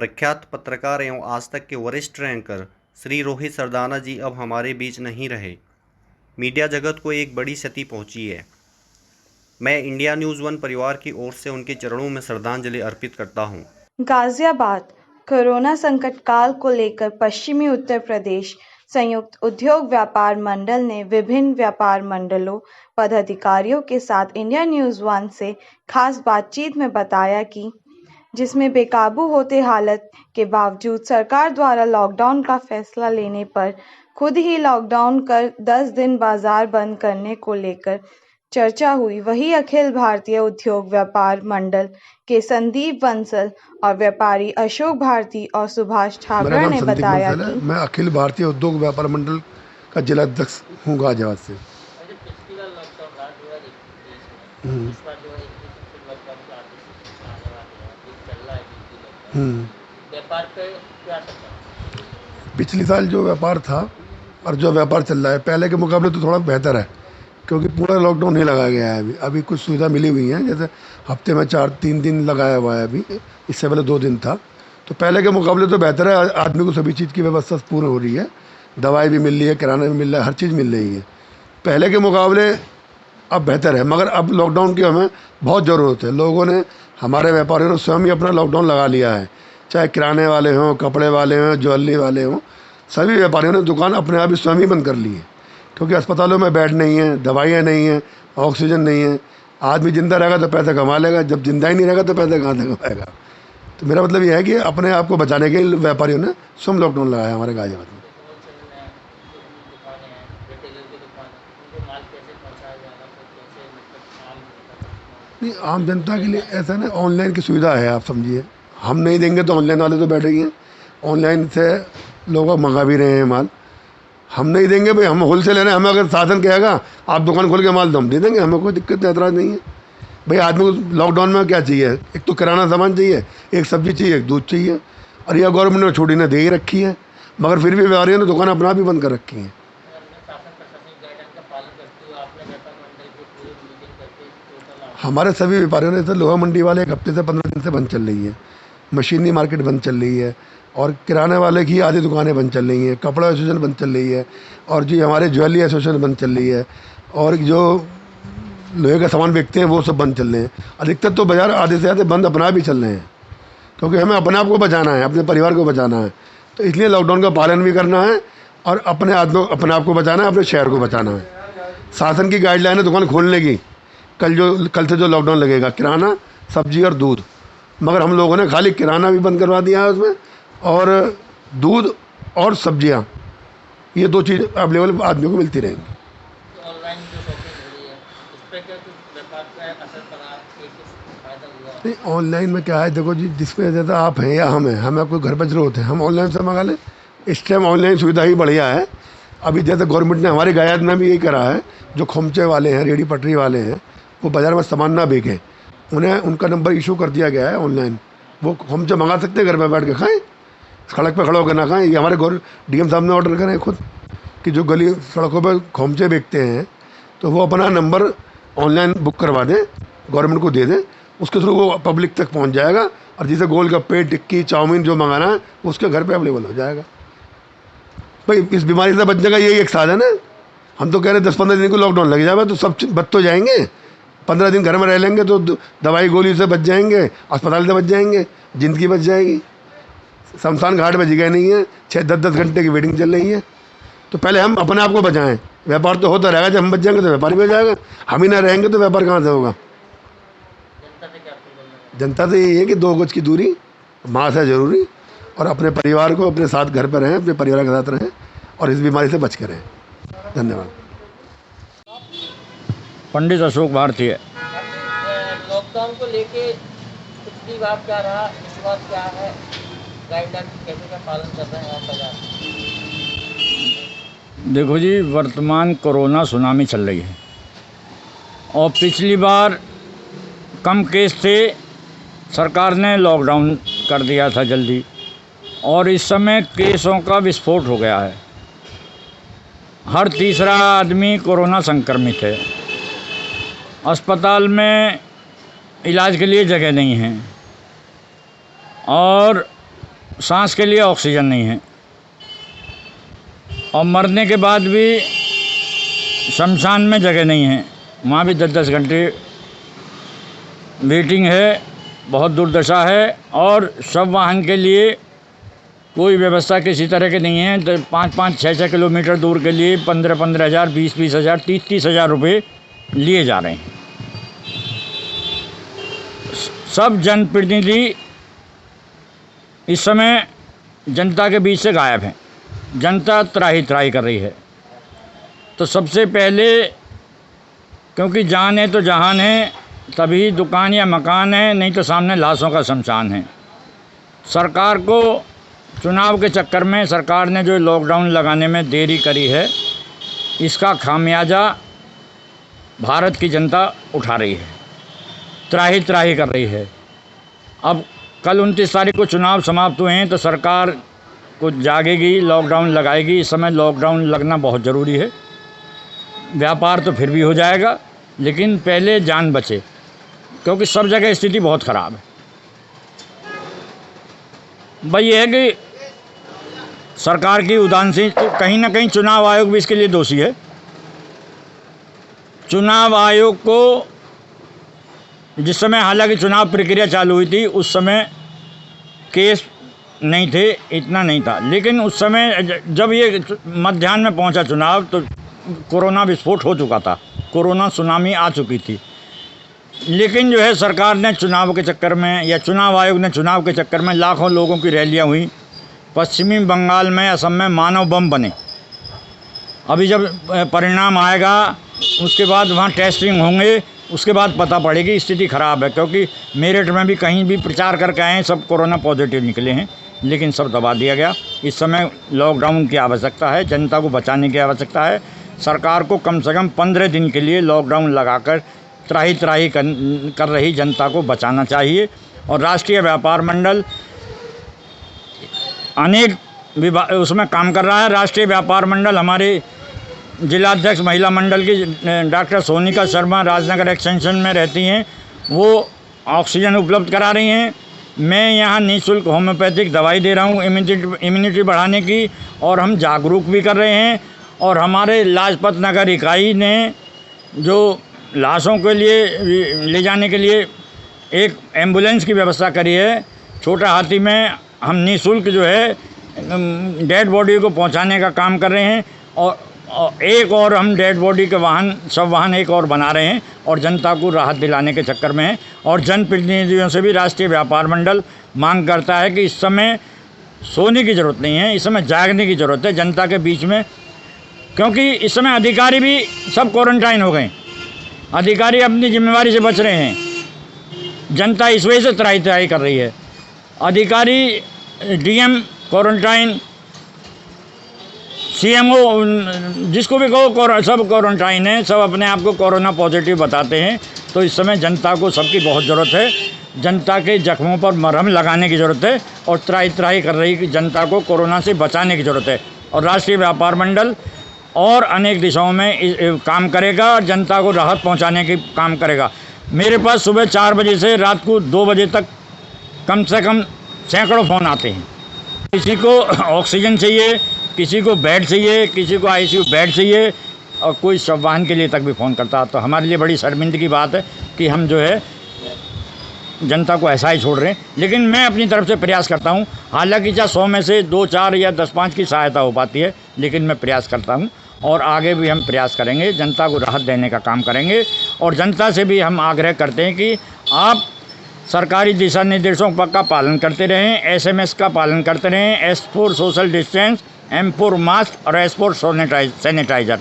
प्रख्यात पत्रकार एवं आज तक के वरिष्ठ एंकर श्री रोहित सरदाना जी अब हमारे बीच नहीं रहे। मीडिया जगत को एक बड़ी क्षति पहुंची है। मैं इंडिया न्यूज़ वन परिवार की ओर से उनके चरणों में श्रद्धांजलि अर्पित करता हूं। गाजियाबाद कोरोना संकट काल को लेकर पश्चिमी उत्तर प्रदेश संयुक्त उद्योग व्यापार मंडल ने विभिन्न व्यापार मंडलों पदाधिकारियों के साथ इंडिया न्यूज़ वन से खास बातचीत में बताया कि जिसमें बेकाबू होते हालत के बावजूद सरकार द्वारा लॉकडाउन का फैसला लेने पर खुद ही लॉकडाउन कर 10 दिन बाजार बंद करने को लेकर चर्चा हुई। वहीं अखिल भारतीय उद्योग व्यापार मंडल के संदीप बंसल और व्यापारी अशोक भारती और सुभाष ठाकरे ने बताया कि मैं अखिल भारतीय उद्योग व्यापार मंडल का जिला अध्यक्ष हूँ गाजियाबाद से। पिछले साल जो व्यापार था और जो व्यापार चल रहा है पहले के मुकाबले तो थोड़ा बेहतर है, क्योंकि पूरा लॉकडाउन नहीं लगाया गया है। अभी कुछ सुविधा मिली हुई है, जैसे हफ्ते में 3 दिन लगाया हुआ है। अभी इससे पहले 2 दिन था, तो पहले के मुकाबले तो बेहतर है। आदमी को सभी चीज़ की व्यवस्था पूर्ण हो रही है, दवाई भी मिल रही है, किराना भी मिल रहा है, हर चीज़ मिल रही है। पहले के मुकाबले अब बेहतर है, मगर अब लॉकडाउन की हमें बहुत ज़रूरत है। लोगों ने, हमारे व्यापारियों ने स्वयं ही अपना लॉकडाउन लगा लिया है, चाहे किराने वाले हों, कपड़े वाले हों, ज्वेलरी वाले हों, सभी व्यापारियों ने दुकान अपने आप ही स्वयं ही बंद कर ली है, क्योंकि अस्पतालों में बेड नहीं है, दवाइयाँ नहीं हैं, ऑक्सीजन नहीं है। आदमी जिंदा रहेगा तो पैसा कमा लेगा, जब जिंदा ही नहीं रहेगा तो पैसा कहाँ से कमाएगा। तो मेरा मतलब यह है कि अपने आप को बचाने के लिए व्यापारियों ने स्वयं लॉकडाउन लगाया हमारे गाजियाबाद में। नहीं, आम जनता के लिए ऐसा ना, ऑनलाइन की सुविधा है, आप समझिए। हम नहीं देंगे तो ऑनलाइन वाले तो बैठे ही हैं, ऑनलाइन से लोग मंगा भी रहे हैं माल। हम नहीं देंगे भाई, हम होलसेल है, हमें अगर साधन कहेगा आप दुकान खोल के माल दो, हम दे देंगे, हमें कोई दिक्कत एतराज़ नहीं है। भाई आदमी को लॉकडाउन में क्या चाहिए? एक तो किराना सामान चाहिए, एक सब्जी चाहिए, एक दूध चाहिए, और यह गवर्नमेंट ने छुट्टी ने दे ही रखी है, मगर फिर भी व्यापारियों ने दुकान अपना भी बंद कर रखी है। हमारे सभी व्यापारियों ने, जैसे लोहा मंडी वाले 1 हफ्ते से 15 दिन से बंद चल रही है, मशीनी मार्केट बंद चल रही है, और किराने वाले की आधी दुकानें बंद चल रही हैं, कपड़ा एसोसिएशन बंद चल रही है, और जी हमारे ज्वेलरी एसोसिएशन बंद चल रही है, और जो लोहे का सामान बेचते हैं वो सब बंद चल रहे हैं। अधिकतर तो बाज़ार आधे से आधे बंद अपना भी चल रहे हैं, क्योंकि हमें अपने आप को बचाना है, अपने परिवार को बचाना है। तो इसलिए लॉकडाउन का पालन भी करना है, और अपने आप को बचाना है, अपने शहर को बचाना है। शासन की गाइडलाइन है दुकान खोलने की, कल से जो लॉकडाउन लगेगा, किराना, सब्जी और दूध, मगर हम लोगों ने खाली किराना भी बंद करवा दिया है उसमें, और दूध और सब्जियां, ये 2 चीज़ अवेलेबल आदमियों को मिलती रहेंगी। तो ऑनलाइन जो शॉपिंग हो रही है, इस पर क्या कुछ व्यापार का असर पड़ा, कुछ फायदा हुआ? नहीं, ऑनलाइन में क्या है, देखो जी, जिसमें ज़्यादा आप हैं या हम हैं, हमें कोई घर पर जरूरत है, हम ऑनलाइन से मंगा लें। इस टाइम ऑनलाइन सुविधा ही बढ़िया है। अभी जैसे गवर्नमेंट ने हमारे गाजियाबाद में भी यही करा है, जो खोमचे वाले हैं, रेडी पटरी वाले हैं, वो बाज़ार में सामान ना बेचें, उन्हें उनका नंबर इशू कर दिया गया है ऑनलाइन। वो खोमचे मंगा सकते हैं, घर में बैठ के खाएँ, सड़क पे खड़े होकर ना खाएं। ये हमारे डीएम साहब ने ऑर्डर करें खुद, कि जो गली सड़कों पे खोमचे बेचते हैं तो वो अपना नंबर ऑनलाइन बुक करवा दें, गवर्नमेंट को दे दें, उसके थ्रू वो पब्लिक तक पहुंच जाएगा, और जिसे गोलगप्पे, टिक्की, चाउमीन जो मंगाना है उसके घर पे अवेलेबल हो जाएगा। भाई इस बीमारी से बचने का यही एक साधन है। हम तो कह रहे हैं 10-15 दिन को लॉकडाउन लग जाएगा तो सब बच तो जाएंगे। 15 दिन घर में रह लेंगे तो दवाई गोली से बच जाएंगे, अस्पताल से बच जाएंगे, ज़िंदगी बच जाएगी। शमशान घाट में जगह नहीं है, 6-10 घंटे की वेटिंग चल रही है। तो पहले हम अपने आप को बचाएं। व्यापार तो होता रहेगा, जब हम बच जाएंगे तो व्यापार भी हो जाएगा, हम ही ना रहेंगे तो व्यापार कहाँ से होगा। जनता से यही है कि 2 गज की दूरी, मास्क है ज़रूरी, और अपने परिवार को अपने साथ घर पर रहें, अपने परिवार के साथ रहें, और इस बीमारी से बच कर रहें। धन्यवाद। पंडित अशोक भारती है। लॉकडाउन को लेके पिछली बार क्या रहा, इस बार क्या है, गाइडलाइन कैसे का पालन कर रहे हैं आप बाजार? देखो जी, वर्तमान कोरोना सुनामी चल रही है, और पिछली बार कम केस थे, सरकार ने लॉकडाउन कर दिया था जल्दी, और इस समय केसों का विस्फोट हो गया है। हर तीसरा आदमी कोरोना संक्रमित है। अस्पताल में इलाज के लिए जगह नहीं है, और सांस के लिए ऑक्सीजन नहीं है, और मरने के बाद भी शमशान में जगह नहीं है, वहाँ भी 10-10 घंटे वेटिंग है, बहुत दुर्दशा है। और शव वाहन के लिए कोई व्यवस्था किसी तरह की नहीं है। तो 5-5, 6-6 किलोमीटर दूर के लिए 15-15 हज़ार, 20-20 हज़ार, 30-30 हज़ार रुपये लिए जा रहे हैं। सब जनप्रतिनिधि इस समय जनता के बीच से गायब हैं, जनता त्राही त्राही कर रही है। तो सबसे पहले, क्योंकि जान है तो जहान है, तभी दुकान या मकान है, नहीं तो सामने लाशों का शमशान है। सरकार को चुनाव के चक्कर में सरकार ने जो लॉकडाउन लगाने में देरी करी है, इसका खामियाजा भारत की जनता उठा रही है, त्राही त्राही कर रही है। अब कल 29 तारीख को चुनाव समाप्त हुए हैं, तो सरकार को जागेगी, लॉकडाउन लगाएगी। इस समय लॉकडाउन लगना बहुत ज़रूरी है। व्यापार तो फिर भी हो जाएगा, लेकिन पहले जान बचे, क्योंकि सब जगह स्थिति बहुत ख़राब है। भाई ये है कि सरकार की उदासीन, तो कहीं ना कहीं चुनाव आयोग भी इसके लिए दोषी है। चुनाव आयोग को जिस समय हालांकि चुनाव प्रक्रिया चालू हुई थी, उस समय केस नहीं थे, इतना नहीं था, लेकिन उस समय जब ये मध्याह्न में पहुंचा चुनाव, तो कोरोना विस्फोट हो चुका था, कोरोना सुनामी आ चुकी थी। लेकिन जो है सरकार ने चुनाव के चक्कर में, या चुनाव आयोग ने चुनाव के चक्कर में, लाखों लोगों की रैलियां हुई। पश्चिमी बंगाल में, असम में मानव बम बने। अभी जब परिणाम आएगा, उसके बाद वहाँ टेस्टिंग होंगे, उसके बाद पता पड़ेगी। स्थिति ख़राब है, क्योंकि मेरठ में भी कहीं भी प्रचार करके आए हैं, सब कोरोना पॉजिटिव निकले हैं, लेकिन सब दबा दिया गया। इस समय लॉकडाउन की आवश्यकता है, जनता को बचाने की आवश्यकता है। सरकार को कम से कम 15 दिन के लिए लॉकडाउन लगाकर त्राही त्राही कर रही जनता को बचाना चाहिए। और राष्ट्रीय व्यापार मंडल अनेक विभाग उसमें काम कर रहा है। राष्ट्रीय व्यापार मंडल हमारे जिलाध्यक्ष महिला मंडल की डॉक्टर सोनिका शर्मा राजनगर एक्सटेंशन में रहती हैं, वो ऑक्सीजन उपलब्ध करा रही हैं। मैं यहाँ निःशुल्क होम्योपैथिक दवाई दे रहा हूँ इम्यूनिटी बढ़ाने की, और हम जागरूक भी कर रहे हैं। और हमारे लाजपत नगर इकाई ने जो लाशों के लिए ले जाने के लिए एक एम्बुलेंस की व्यवस्था करी है, छोटा हाथी में हम निःशुल्क जो है डेड बॉडी को पहुंचाने का काम कर रहे हैं। और एक और हम डेड बॉडी के वाहन, सब वाहन एक और बना रहे हैं, और जनता को राहत दिलाने के चक्कर में है। और जनप्रतिनिधियों से भी राष्ट्रीय व्यापार मंडल मांग करता है कि इस समय सोने की ज़रूरत नहीं है, इस समय जागने की ज़रूरत है जनता के बीच में, क्योंकि इस समय अधिकारी भी सब क्वारंटाइन हो गए। अधिकारी अपनी जिम्मेवारी से बच रहे हैं, जनता इस वजह से त्राही त्राही कर रही है। अधिकारी, डीएम क्वारंटाइन, सीएमओ, जिसको भी कहो सब क्वारंटाइन है, सब अपने आप को कोरोना पॉजिटिव बताते हैं। तो इस समय जनता को सबकी बहुत ज़रूरत है, जनता के जख्मों पर मरहम लगाने की ज़रूरत है, और त्राही त्राही कर रही जनता को कोरोना से बचाने की ज़रूरत है। और राष्ट्रीय व्यापार मंडल और अनेक दिशाओं में काम करेगा, और जनता को राहत पहुंचाने की काम करेगा। मेरे पास सुबह 4 बजे से रात को 2 बजे तक कम से कम सैकड़ों फ़ोन आते हैं। किसी को ऑक्सीजन चाहिए, किसी को बेड चाहिए, किसी को आईसीयू बेड चाहिए, और कोई शव वाहन के लिए तक भी फ़ोन करता है। तो हमारे लिए बड़ी शर्मिंदगी की बात है कि हम जो है जनता को ऐसा ही छोड़ रहे हैं। लेकिन मैं अपनी तरफ से प्रयास करता हूं, हालांकि चाहे 100 में से 2, 4 या 10, 5 की सहायता हो पाती है, लेकिन मैं प्रयास करता हूं, और आगे भी हम प्रयास करेंगे, जनता को राहत देने का काम करेंगे। और जनता से भी हम आग्रह करते हैं कि आप सरकारी दिशा निर्देशों का पालन करते रहें, SMS का पालन करते रहें, S for social distance, M for mask और S फॉर सैनिटाइज़र।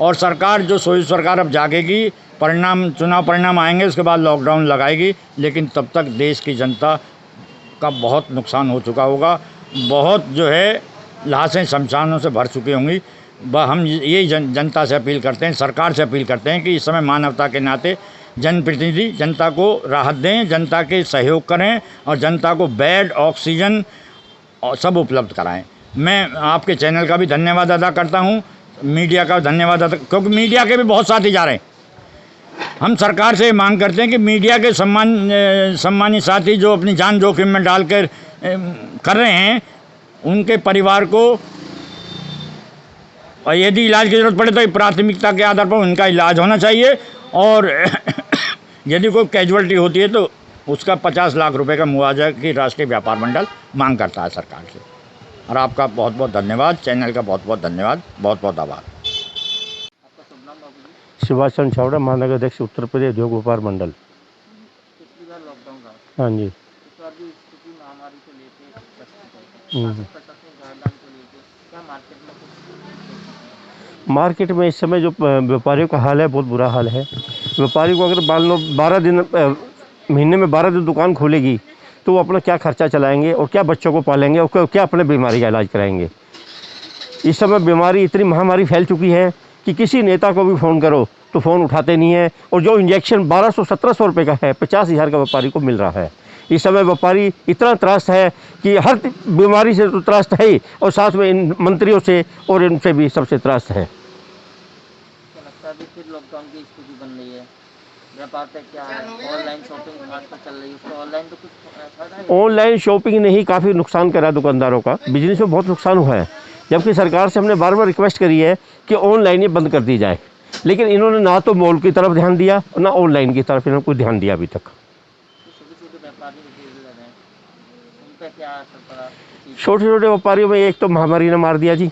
और सरकार जो सरकार अब जागेगी, चुनाव परिणाम आएंगे, उसके बाद लॉकडाउन लगाएगी, लेकिन तब तक देश की जनता का बहुत नुकसान हो चुका होगा, बहुत जो है लाशें शमशानों से भर चुकी होंगी। हम यही जनता से अपील करते हैं, सरकार से अपील करते हैं कि इस समय मानवता के नाते जनप्रतिनिधि जनता को राहत दें, जनता के सहयोग करें, और जनता को बेड, ऑक्सीजन और सब उपलब्ध कराएं। मैं आपके चैनल का भी धन्यवाद अदा करता हूं, मीडिया का धन्यवाद अदा, क्योंकि मीडिया के भी बहुत साथी जा रहे हैं। हम सरकार से मांग करते हैं कि मीडिया के सम्मानित साथी जो अपनी जान जोखिम में डालकर कर रहे हैं उनके परिवार को, और यदि इलाज की ज़रूरत पड़े तो प्राथमिकता के आधार पर उनका इलाज होना चाहिए। और यदि कोई कैजुअल्टी होती है तो उसका 50 लाख रुपए का मुआवजा की राष्ट्रीय व्यापार मंडल मांग करता है सरकार से। और आपका बहुत बहुत धन्यवाद, चैनल का बहुत बहुत धन्यवाद, बहुत बहुत आभार। आपका शुभ नाम बाबू जी? सुभाष चंद्र छावड़ा, महानगर अध्यक्ष उत्तर प्रदेश उद्योग व्यापार मंडल। पिछली बार लॉकडाउन रहा, हाँ जी। इस बार भी स्थिति महामारी को लेके शासन प्रशासन गाइडलाइन को लेके क्या मार्केट में कुछ मार्केट में इस समय जो व्यापारियों का हाल है बहुत बुरा हाल है। व्यापारी को अगर मान लो 12 दिन महीने में 12 दिन दुकान खोलेगी तो वो अपना क्या खर्चा चलाएंगे और क्या बच्चों को पालेंगे और क्या अपने बीमारी का इलाज कराएंगे। इस समय बीमारी इतनी महामारी फैल चुकी है कि किसी नेता को भी फ़ोन करो तो फ़ोन उठाते नहीं है। और जो इंजेक्शन 1200-1700 रुपये का है 50,000 का व्यापारी को मिल रहा है। इस समय व्यापारी इतना त्रस्त है कि हर बीमारी से तो त्रस्त है ही, और साथ में इन मंत्रियों से और इनसे भी सबसे त्रस्त है। क्या लगता है अभी फिर लॉकडाउन की स्थिति बन रही है? व्यापार पे क्या है? ऑनलाइन शॉपिंग आजकल चल रही है, उसका ऑनलाइन तो कुछ फायदा है? ऑनलाइन शॉपिंग ने ही काफ़ी नुकसान करा दुकानदारों का, बिजनेस में बहुत नुकसान हुआ है। जबकि सरकार से हमने बार बार रिक्वेस्ट करी है कि ऑनलाइन ये बंद कर दी जाए, लेकिन इन्होंने ना तो मॉल की तरफ ध्यान दिया और ना ऑनलाइन की तरफ इन्होंने कोई ध्यान दिया अभी तक। छोटे छोटे व्यापारी जो हैं उन पर क्या असर पड़ा? छोटे छोटे व्यापारियों में एक तो महामारी ने मार दिया जी।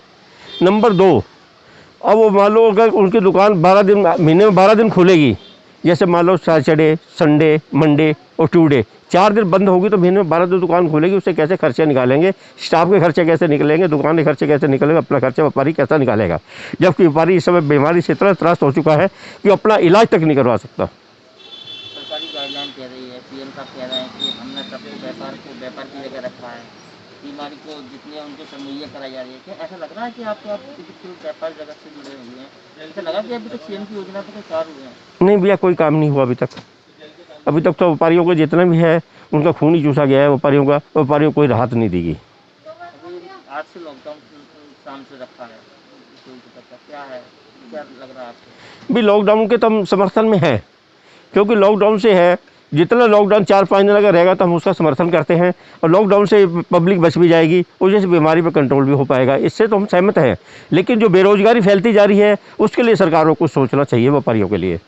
नंबर 2, अब वो मान लो अगर उनकी दुकान 12 दिन महीने में 12 दिन खुलेगी, जैसे मान लो सैटरडे, संडे, मंडे और ट्यूसडे 4 दिन बंद होगी, तो महीने में 12 दिन दुकान खुलेगी, उससे कैसे खर्चे निकालेंगे? स्टाफ के खर्चे कैसे निकलेंगे? दुकान के खर्चे कैसे निकलेंगे? अपना खर्चा व्यापारी कैसा निकालेगा? जबकि व्यापारी इस समय बीमारी से इतना त्रस्त हो चुका है कि अपना इलाज तक नहीं करवा सकता। सरकारी गाइडलाइन कह रही है, सीएम साहब कह रहे हैं कि हमने सबको व्यापार की जगह रखा है, बीमारी को जितने उनको मुहैया कराई जा रही है। क्या ऐसा लग रहा है कि आप व्यापार जगत से जुड़े हुए हैं? ऐसा लगा कि अभी तक सीएम की योजना पर कोई कार्य हुए हैं? नहीं भैया, कोई काम नहीं हुआ अभी तक। अभी तक तो व्यापारियों को जितना भी है उनका खून ही चूसा गया है। व्यापारियों को कोई राहत नहीं दी गई। अभी आज से लॉकडाउन शाम से रखा है, क्या है, क्या लग रहा है आपको? भी लॉकडाउन के तो हम समर्थन में है, क्योंकि लॉकडाउन से है, जितना लॉकडाउन 4-5 दिन अगर रहेगा तो हम उसका समर्थन करते हैं, और लॉकडाउन से पब्लिक बच भी जाएगी, उस से बीमारी पर कंट्रोल भी हो पाएगा, इससे तो हम सहमत हैं। लेकिन जो बेरोजगारी फैलती जा रही है उसके लिए सरकारों को सोचना चाहिए व्यापारियों के लिए।